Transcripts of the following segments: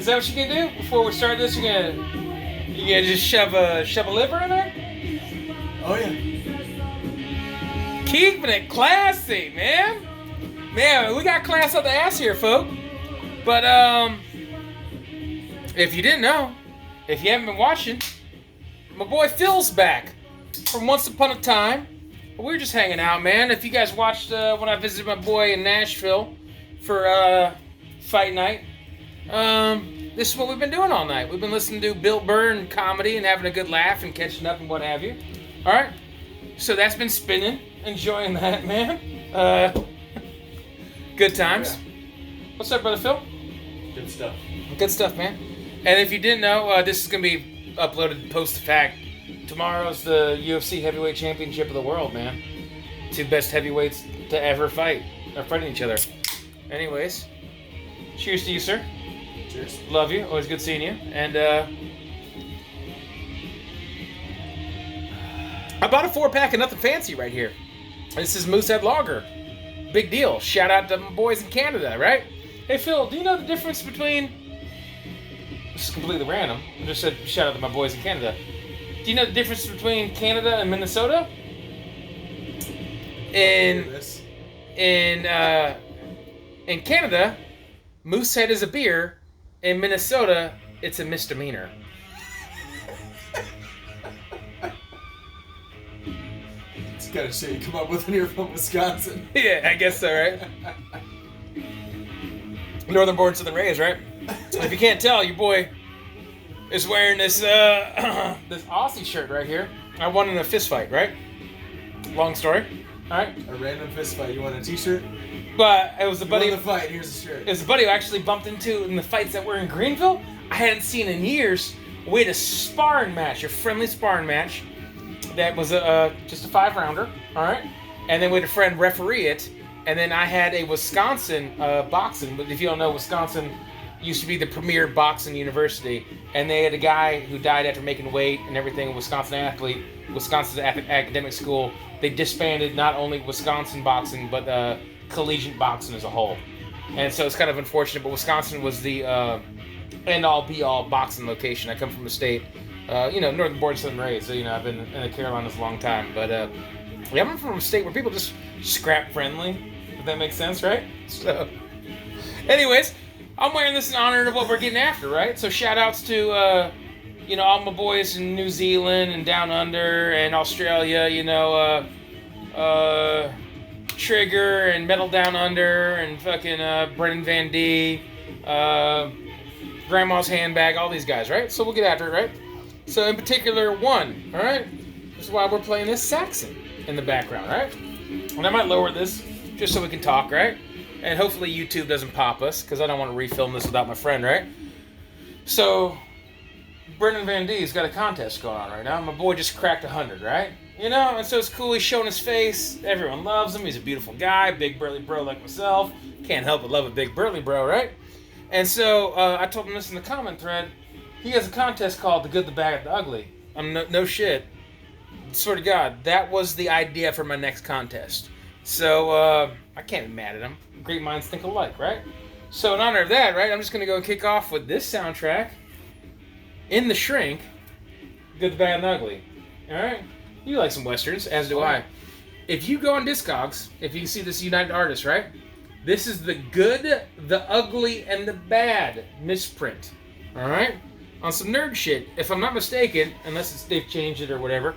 Is that what you're gonna do before we start this? You're gonna just shove a liver in there? Oh yeah. Keeping it classy, man. Man, we got class up the ass here, folk. But if you didn't know, if you haven't been watching, my boy Phil's back from Once Upon a Time. We were just hanging out, man. If you guys watched when I visited my boy in Nashville for fight night, this is what we've been doing all night. We've been listening to Bill Burr and comedy and having a good laugh and catching up and what have you. All right, so that's been spinning. Enjoying that, man. Good times. Yeah. What's up, brother Phil? Good stuff. Good stuff, man. And if you didn't know, this is gonna be uploaded post the fact. Tomorrow's the UFC Heavyweight Championship of the world, man. Two best heavyweights to ever fight. Are fighting each other. Anyways, cheers to you, sir. Cheers. Love you. Always good seeing you. And I bought a 4-pack of nothing fancy right here. This is Moosehead Lager. Big deal. Shout out to my boys in Canada, right? Hey, Phil, do you know the difference between... This is completely random. I just said shout out to my boys in Canada. Do you know the difference between Canada and Minnesota? In Canada, Moosehead is a beer. In Minnesota, it's a misdemeanor. It's got to shit you come up with when you're from Wisconsin. Yeah, I guess so, right? Northern born, southern raised, right? If you can't tell, your boy is wearing this this Aussie shirt right here. I won in a fist fight, right? Long story. All right. A random fist fight. You want a T-shirt? But it was a buddy. You won the fight. Here's the shirt. It was a buddy who actually bumped into in the fights that were in Greenville. I hadn't seen in years. We had a sparring match, a friendly sparring match. That was just a 5-rounder. All right. And then we had a friend referee it. And then I had a Wisconsin boxing. But if you don't know, Wisconsin used to be the premier boxing university, and they had a guy who died after making weight and everything, a Wisconsin athlete, Wisconsin's academic school. They disbanded not only Wisconsin boxing, but collegiate boxing as a whole. And so it's kind of unfortunate, but Wisconsin was the end-all, be-all boxing location. I come from a state, northern born, southern raised, so, I've been in the Carolinas a long time, but I'm from a state where people just scrap friendly, if that makes sense, right? So, anyways, I'm wearing this in honor of what we're getting after, right? So shout outs to, all my boys in New Zealand and Down Under and Australia, Trigger and Metal Down Under and fucking Brennan Van D, Grandma's Handbag, all these guys, right? So we'll get after it, right? So in particular, one, all right? This is why we're playing this Saxon in the background, right? And I might lower this just so we can talk, right? And hopefully YouTube doesn't pop us, because I don't want to refilm this without my friend, right? So, Brendan Van D's got a contest going on right now. My boy just cracked 100, right? And so it's cool. He's showing his face. Everyone loves him. He's a beautiful guy, big burly bro like myself. Can't help but love a big burly bro, right? And so I told him this in the comment thread. He has a contest called The Good, the Bad, and the Ugly. No shit. Swear to God, that was the idea for my next contest. So I can't be mad at him. Great minds think alike, right? So in honor of that, right, I'm just going to go kick off with this soundtrack, In the Shrink, Good, the Bad, and the Ugly. All right? You like some Westerns, as do I. If you go on Discogs, if you can see this United Artists, right, this is the Good, the Ugly, and the Bad misprint. All right? On some nerd shit, if I'm not mistaken, unless they've changed it or whatever,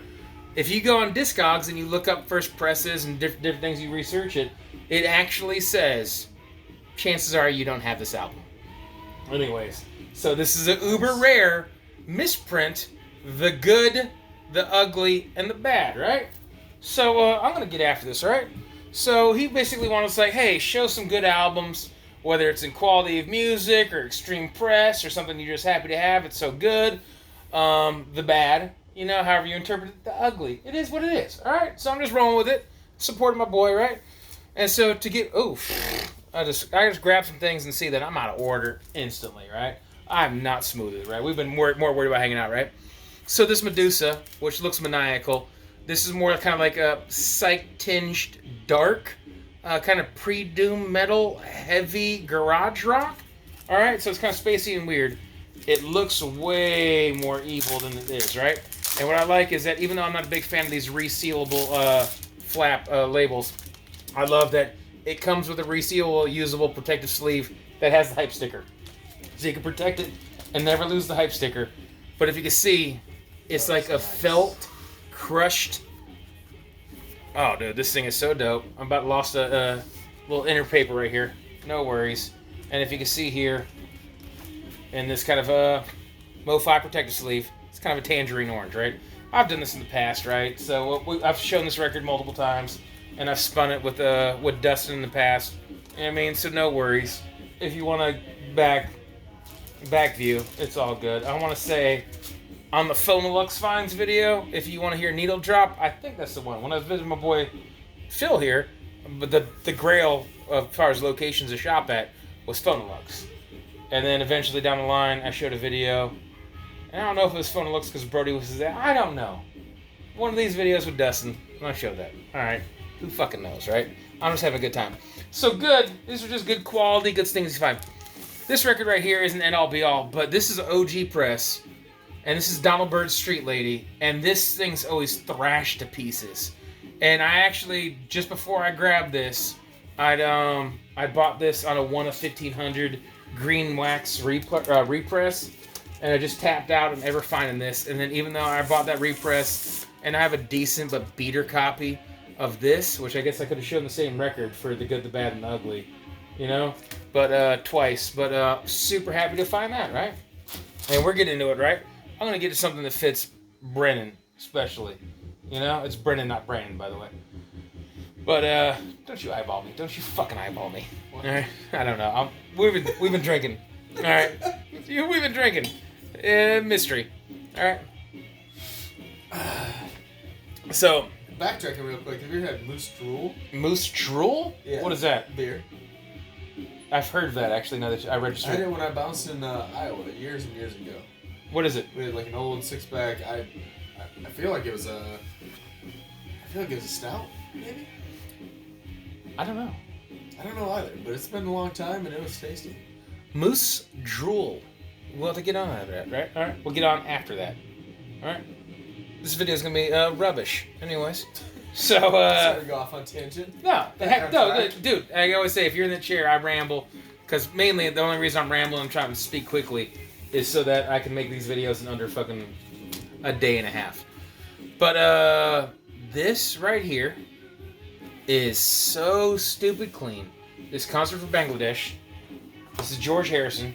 if you go on Discogs and you look up first presses and different things, you research it, it actually says, chances are you don't have this album. Anyways, so this is a uber rare misprint, The Good, the Ugly, and the Bad, right? So I'm going to get after this, all right? So he basically wanted to say, hey, show some good albums, whether it's in quality of music or extreme press or something you're just happy to have. It's so good. The Bad. However you interpret it, the ugly. It is what it is, all right? So I'm just rolling with it, supporting my boy, right? And so to get, I just grab some things and see that I'm out of order instantly, right? I'm not smooth with it, right? We've been more worried about hanging out, right? So this Medusa, which looks maniacal, this is more kind of like a psych-tinged dark, kind of pre-doom metal, heavy garage rock. All right, so it's kind of spacey and weird. It looks way more evil than it is, right? And what I like is that even though I'm not a big fan of these resealable flap labels, I love that it comes with a resealable, usable protective sleeve that has the hype sticker. So you can protect it and never lose the hype sticker. But if you can see, it's like a felt, crushed... Oh, dude, this thing is so dope. I'm about to lost a little inner paper right here. No worries. And if you can see here, in this kind of a MoFi protective sleeve, it's kind of a tangerine orange, right? I've done this in the past, right? So I've shown this record multiple times, and I've spun it with Dustin in the past. You know what I mean? So no worries. If you want to back view, it's all good. I want to say, on the Phonolux Finds video, if you want to hear needle drop, I think that's the one. When I was visiting my boy Phil here, but the grail as far as locations to shop at was Phonolux. And then eventually down the line, I showed a video. And I don't know if it was Phonolux because Brody was there. I don't know. One of these videos with Dustin, and I showed that. Alright. Who fucking knows, right? I'm just having a good time. So good. These are just good quality, good things you find. This record right here isn't end all be all, but this is an OG press. And this is Donald Byrd's Street Lady. And this thing's always thrashed to pieces. And I actually, just before I grabbed this, I bought this on a 1 of 1500 green wax repress. And I just tapped out and ever finding this. And then even though I bought that repress, and I have a decent but beater copy of this, which I guess I could have shown the same record for The Good, the Bad, and the Ugly. You know? But twice. But super happy to find that, right? And we're getting into it, right? I'm going to get to something that fits Brennan, especially. You know? It's Brennan, not Brandon, by the way. But, don't you eyeball me. Don't you fucking eyeball me. Alright? I don't know. We've been drinking. Alright? We've been drinking. Mystery. Alright? So... Backtracking real quick. Have you ever had Moose Drool? Moose Drool? Yeah. What is that? Beer. I've heard of that, actually, now that I registered. I did when I bounced in Iowa years and years ago. What is it? We had like an old 6-pack. I feel like it was a stout, maybe? I don't know. I don't know either, but it's been a long time and it was tasty. Moose Drool. We'll have to get on that, right? Alright, we'll get on after that. Alright? This video is going to be rubbish. Anyways. So, Sorry to go off on tangent. No, the heck, no, dude, I always say, if you're in the chair, I ramble. Because mainly, the only reason I'm rambling and trying to speak quickly is so that I can make these videos in under fucking a day and a half. But, this right here is so stupid clean. This comes from Bangladesh. This is George Harrison.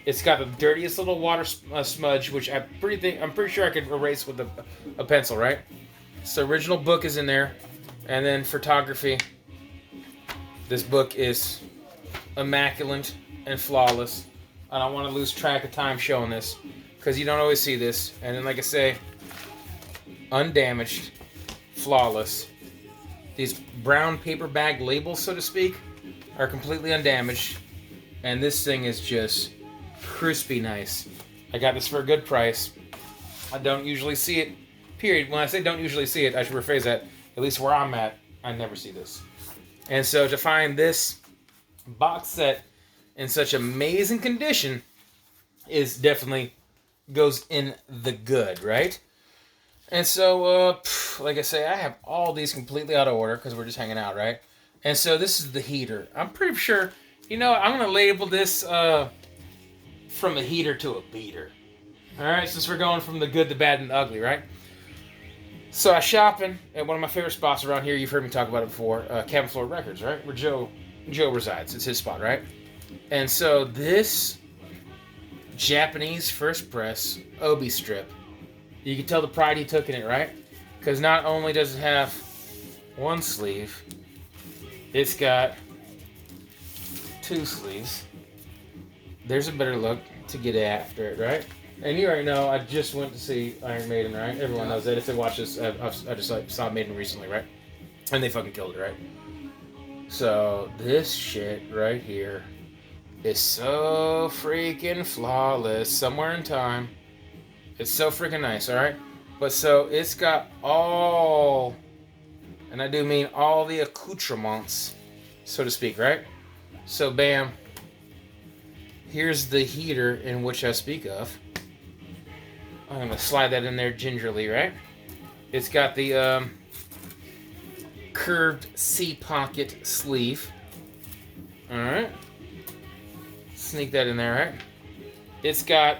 It's got the dirtiest little water smudge, which I'm pretty sure I could erase with a pencil, right? So the original book is in there, and then photography. This book is immaculate and flawless. I don't want to lose track of time showing this, because you don't always see this. And then, like I say, undamaged, flawless. These brown paper bag labels, so to speak, are completely undamaged. And this thing is just crispy nice. I got this for a good price. I don't usually see it, period. When I say don't usually see it, I should rephrase that. At least where I'm at, I never see this. And so to find this box set in such amazing condition is definitely goes in the good, right? And so, like I say, I have all these completely out of order because we're just hanging out, right? And so this is the heater. I'm pretty sure, you know, I'm going to label this from a heater to a beater. All right, since we're going from the good, the bad, and the ugly, right? So I was shopping at one of my favorite spots around here. You've heard me talk about it before, Cabin Floor Records, right? Where Joe resides. It's his spot, right? And so this Japanese first press Obi Strip, you can tell the pride he took in it, right? Because not only does it have one sleeve, it's got two sleeves. There's a better look to get after it, right? And you already know, I just went to see Iron Maiden, right? Everyone knows that. If they watch this, I just saw Maiden recently, right? And they fucking killed it, right? So this shit right here is so freaking flawless. Somewhere in time, it's so freaking nice, all right? But so it's got all, and I do mean all the accoutrements, so to speak, right? So bam, here's the heater in which I speak of. I'm going to slide that in there gingerly, right? It's got the curved C-pocket sleeve. Alright. Sneak that in there, right? It's got...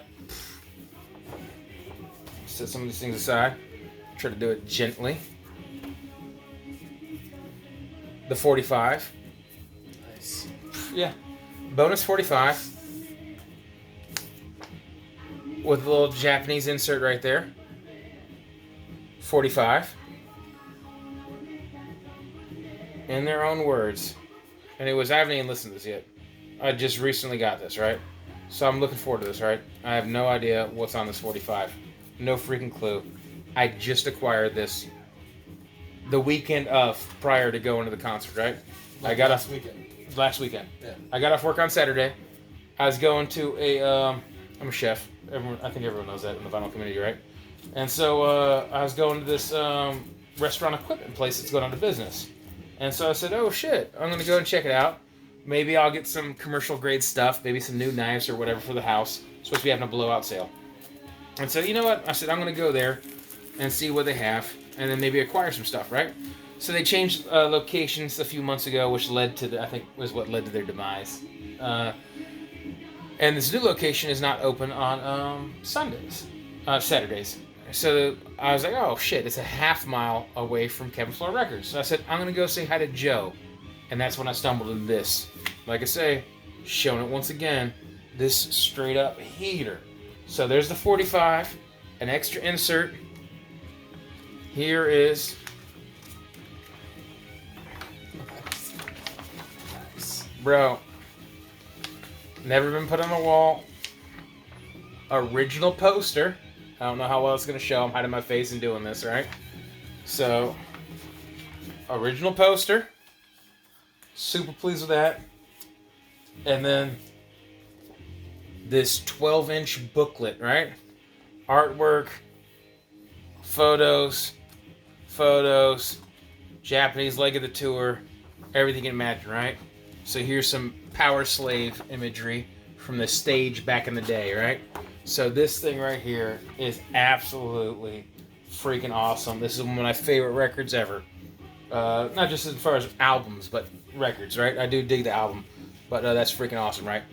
Set some of these things aside. Try to do it gently. The 45. Nice. Yeah. Bonus 45. With a little Japanese insert right there. 45. In their own words. And I haven't even listened to this yet. I just recently got this, right? So I'm looking forward to this, right? I have no idea what's on this 45. No freaking clue. I just acquired this the weekend prior to going to the concert, right? Like I got last weekend. Last weekend. Yeah. I got off work on Saturday. I was going to I'm a chef. I think everyone knows that in the vinyl community, right? And so I was going to this restaurant equipment place that's going out of business. And so I said, oh shit, I'm going to go and check it out. Maybe I'll get some commercial grade stuff, maybe some new knives or whatever for the house. It's supposed to be having a blowout sale. And so, you know what? I said, I'm going to go there and see what they have and then maybe acquire some stuff, right? So they changed locations a few months ago, which led to, I think, was what led to their demise. And this new location is not open on Saturdays. So I was like, oh shit, it's a half mile away from Kevin Floor Records. So I said, I'm going to go say hi to Joe. And that's when I stumbled into this. Like I say, showing it once again, this straight up heater. So there's the 45, an extra insert. Here is... Nice. Bro, never been put on the wall. Original poster. I don't know how well it's going to show. I'm hiding my face and doing this, right? So, original poster. Super pleased with that. And then this 12-inch booklet, right? Artwork, photos, Japanese leg of the tour, everything you can imagine, right? So here's some Power Slave imagery from the stage back in the day, right? So this thing right here is absolutely freaking awesome. This is one of my favorite records ever. Not just as far as albums, but records, right? I do dig the album, but that's freaking awesome, right?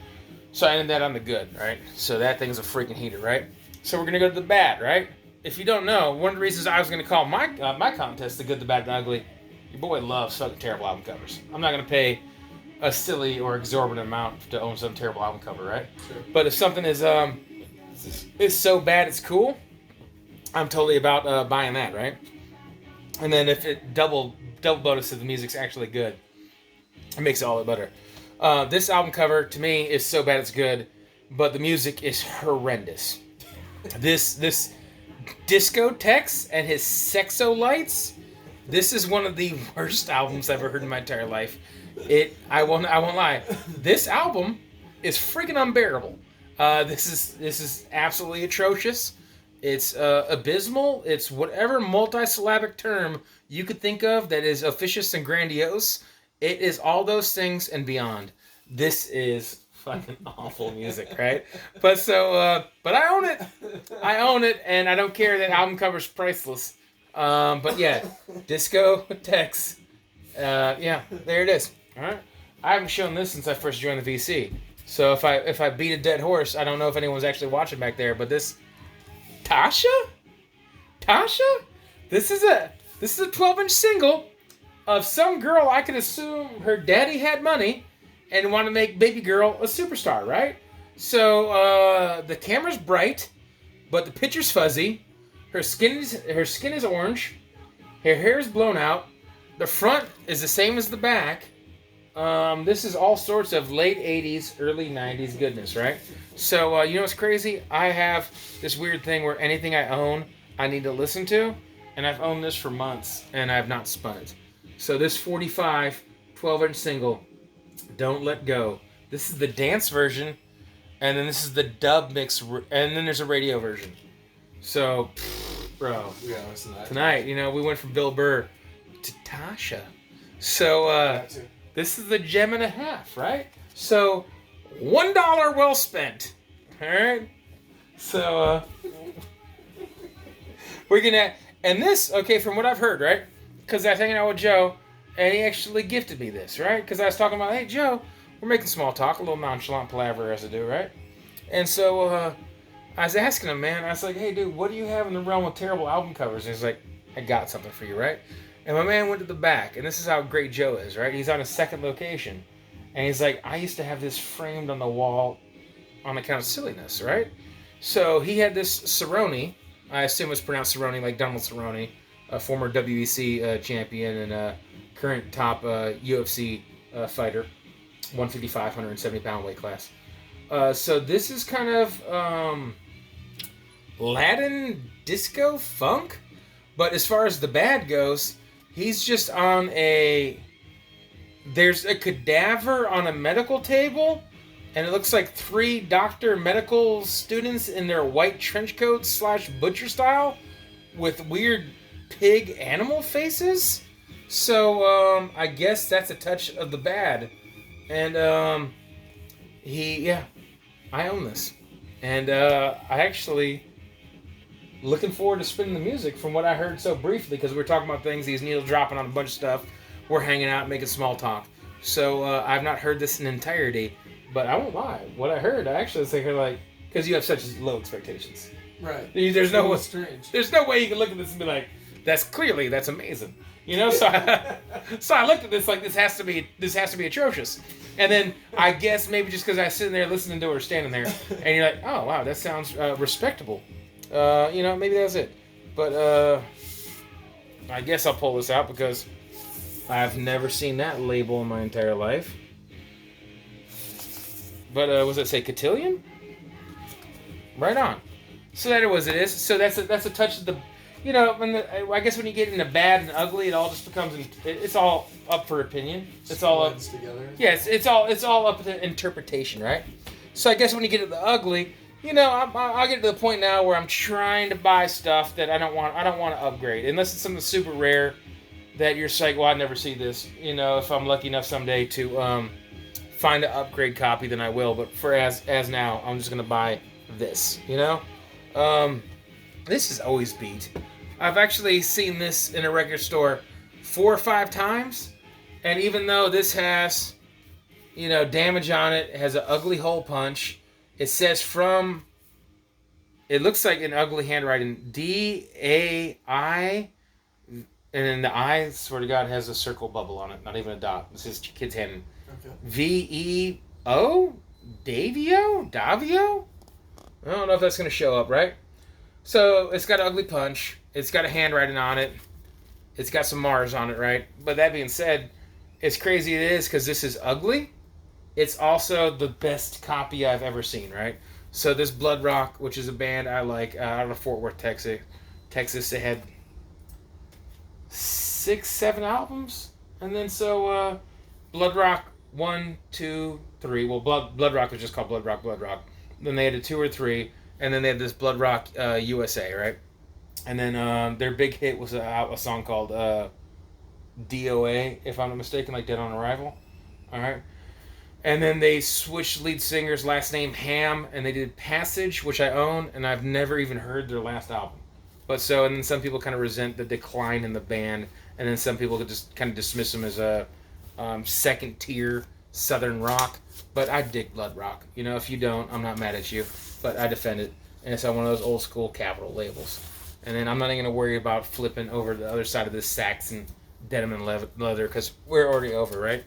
So I ended that on the good, right? So that thing's a freaking heater, right? So we're going to go to the bad, right? If you don't know, one of the reasons I was going to call my contest the good, the bad, and the ugly, your boy loves fucking terrible album covers. I'm not going to pay a silly or exorbitant amount to own some terrible album cover, right? Sure. But if something is so bad it's cool, I'm totally about buying that, right? And then if it double bonus if the music's actually good, it makes it all the better. This album cover to me is so bad it's good, but the music is horrendous. This Discotheques and his Sexo Lights, this is one of the worst albums I've ever heard in my entire life. I won't lie. This album is freaking unbearable. This is absolutely atrocious. It's abysmal. It's whatever multisyllabic term you could think of that is officious and grandiose. It is all those things and beyond. This is fucking awful music, right? But I own it. I own it, and I don't care that album cover's priceless. But yeah, Discotheques. Yeah, there it is. All right. I haven't shown this since I first joined the VC. So if I beat a dead horse, I don't know if anyone's actually watching back there. But this, Tasha, this is a 12-inch single of some girl I could assume her daddy had money and want to make baby girl a superstar, right? So the camera's bright, but the picture's fuzzy. Her skin is orange. Her hair is blown out. The front is the same as the back. This is all sorts of late 80s, early 90s goodness, right? So, you know what's crazy? I have this weird thing where anything I own, I need to listen to, and I've owned this for months, and I have not spun it. So this 45, 12-inch single, Don't Let Go. This is the dance version, and then this is the dub mix, and then there's a radio version. So, bro, Yeah, listen to that. tonight, we went from Bill Burr to Tasha. So, this is the gem and a half, right? So, $1 well spent. All right. So we're gonna, and this, okay, from what I've heard, right? Because I was hanging out with Joe, and he actually gifted me this, right? Because I was talking about, hey Joe, we're making small talk, a little nonchalant palaver as I do, right? And so I was asking him, man. I was like, hey dude, what do you have in the realm of terrible album covers? And he's like, I got something for you, right? And my man went to the back, and this is how great Joe is, right? He's on a second location, and he's like, I used to have this framed on the wall on account of silliness, right? So he had this Cerrone, I assume it's pronounced Cerrone, like Donald Cerrone, a former WEC champion and current top UFC fighter, 155, 170-pound weight class. So this is kind of Latin disco funk, but as far as the bad goes, he's just on there's a cadaver on a medical table, and it looks like 3 doctor medical students in their white trench coats / butcher style with weird pig animal faces. So I guess that's a touch of the bad. And I own this. And I actually looking forward to spinning the music from what I heard so briefly, because we're talking about things, these needles dropping on a bunch of stuff. We're hanging out, making small talk. So I've not heard this in entirety, but I won't lie. What I heard, I actually think like, because you have such low expectations. Right. There's no way, strange. There's no way you can look at this and be like, that's amazing. You know, so I looked at this like this has to be atrocious. And then I guess maybe just because I was sitting there listening to her standing there, and you're like, oh wow, that sounds respectable. You know, maybe that's it. But I guess I'll pull this out because I've never seen that label in my entire life. But was it say cotillion? Right on. So that it is. So that's a touch of the, you know, I guess when you get into bad and ugly, it all just becomes, it's all up for opinion. It's all up together. Yes, it's all up to interpretation, right? So I guess when you get to the ugly, you know, I'll get to the point now where I'm trying to buy stuff that I don't want to upgrade, unless it's something super rare that you're like, well, I'd never see this. You know, if I'm lucky enough someday to find an upgrade copy, then I will. But for as now, I'm just gonna buy this. You know, this is always beat. I've actually seen this in a record store 4 or 5 times, and even though this has, you know, damage on it, it has an ugly hole punch. It says from, it looks like an ugly handwriting, D-A-I, and then the I, swear to God, has a circle bubble on it, not even a dot. This is kid's hand. Okay. V-E-O? Davio? I don't know if that's going to show up, right? So, it's got an ugly punch. It's got a handwriting on it. It's got some Mars on it, right? But that being said, as crazy it is, because this is ugly, it's also the best copy I've ever seen, right? So this Bloodrock, which is a band I like out of Fort Worth, Texas, they had 6, 7 albums, and then so Bloodrock 1, 2, 3. Well, Bloodrock was just called Bloodrock. Then they had a 2 or 3, and then they had this Bloodrock USA, right? And then their big hit was a song called DOA, if I'm not mistaken, like Dead on Arrival. All right. And then they switched lead singer's last name Ham, and they did Passage, which I own, and I've never even heard their last album. But so, and then some people kind of resent the decline in the band, and then some people could just kind of dismiss them as a second tier Southern rock. But I dig Bloodrock. You know, if you don't, I'm not mad at you, but I defend it. And it's on one of those old school Capitol labels. And then I'm not even going to worry about flipping over the other side of this Saxon denim and leather, because we're already over, right?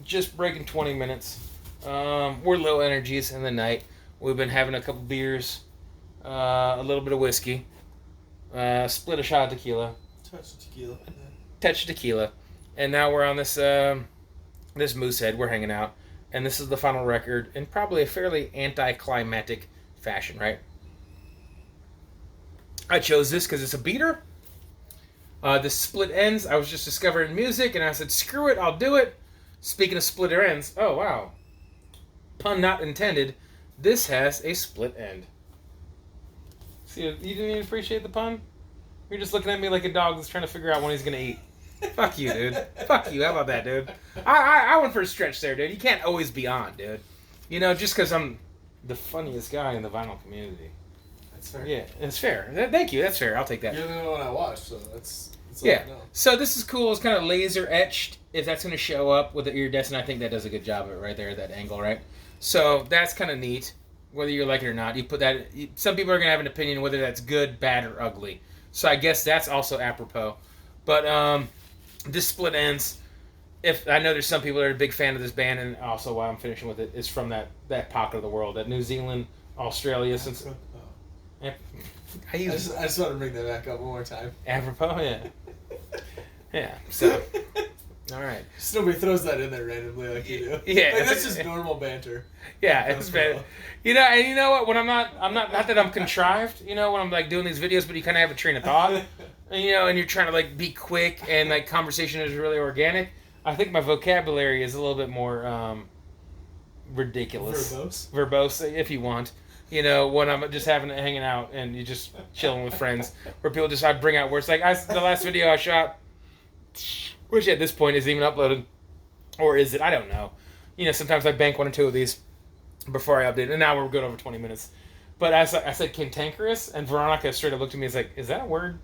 Just breaking 20 minutes. We're low energies in the night. We've been having a couple beers, a little bit of whiskey, split a shot of tequila. Touch of tequila. Yeah. Touch of tequila. And now we're on this this Moosehead. We're hanging out. And this is the final record in probably a fairly anticlimactic fashion, right? I chose this because it's a beater. This split ends. I was just discovering music, and I said, screw it, I'll do it. Speaking of splitter ends, oh wow. Pun not intended, this has a split end. See, you didn't even appreciate the pun? You're just looking at me like a dog that's trying to figure out when he's going to eat. Fuck you, dude. Fuck you. How about that, dude? I went for a stretch there, dude. You can't always be on, dude. You know, just because I'm the funniest guy in the vinyl community. That's fair. Yeah, it's fair. Thank you. That's fair. I'll take that. You're the only one I watched, so that's yeah. all I know. So this is cool. It's kind of laser etched. If that's going to show up with the iridescent, I think that does a good job of it right there, that angle, right? So that's kind of neat. Whether you like it or not, you put that. Some people are going to have an opinion whether that's good, bad, or ugly. So I guess that's also apropos. But this split ends. If I know there's some people that are a big fan of this band, and also why I'm finishing with it is from that pocket of the world, that New Zealand, Australia, since. I just want to bring that back up one more time. Apropos, yeah. Yeah, so. All right. Just nobody throws that in there randomly like you do. Yeah. Like, that's just normal banter. Yeah, it's bad. You know, and you know what? When I'm not that I'm contrived, you know, when I'm like doing these videos, but you kind of have a train of thought, and, you know, and you're trying to like be quick and like conversation is really organic. I think my vocabulary is a little bit more ridiculous. Verbose, if you want. You know, when I'm just hanging out and you're just chilling with friends, where people just I bring out words like the last video I shot, which at this point isn't even uploaded, or is it? I don't know. You know, sometimes I bank 1 or 2 of these before I update, and now we're good over 20 minutes. But I said cantankerous, and Veronica straight up looked at me and was like, "Is that a word?"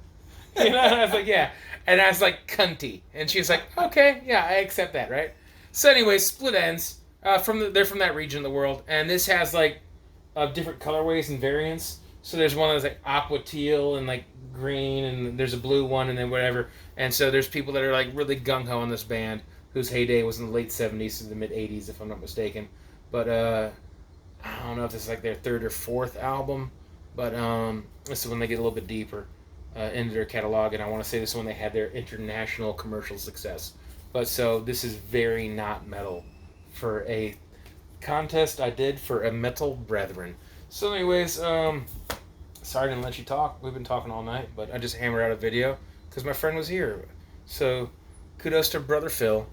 You know, and I was like, "Yeah." And I was like, "Cunty," and she was like, "Okay, yeah, I accept that, right?" So anyway, split ends. They're from that region of the world, and this has like different colorways and variants. So there's one that's like aqua teal and like green, and there's a blue one, and then whatever. And so there's people that are like really gung-ho on this band, whose heyday was in the late 70s to the mid 80s, if I'm not mistaken. But I don't know if this is like their 3rd or 4th album, but this is when they get a little bit deeper into their catalog, and I want to say this is when they had their international commercial success. But so this is very not metal for a contest I did for a metal brethren. So anyways, sorry I didn't let you talk. We've been talking all night, but I just hammered out a video because my friend was here. So kudos to Brother Phil,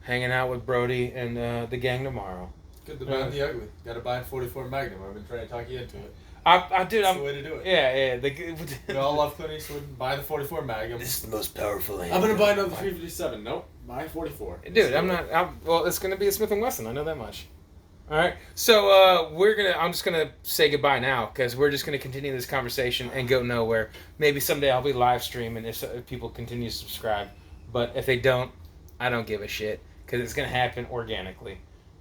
hanging out with Brody and the gang tomorrow. Good to buy the ugly. Gotta buy a 44 Magnum. I've been trying to talk you into it. That's the way to do it. Yeah. We all love Clint Eastwood. Buy the 44 Magnum. This is the most powerful. I'm gonna buy another 357. Nope. Buy 44. Dude, well, it's gonna be a Smith & Wesson. I know that much. All right, so I'm just gonna say goodbye now because we're just gonna continue this conversation and go nowhere. Maybe someday I'll be live streaming if people continue to subscribe, but if they don't, I don't give a shit because it's gonna happen organically.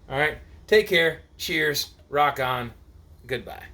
All right, take care. Cheers. Rock on. Goodbye.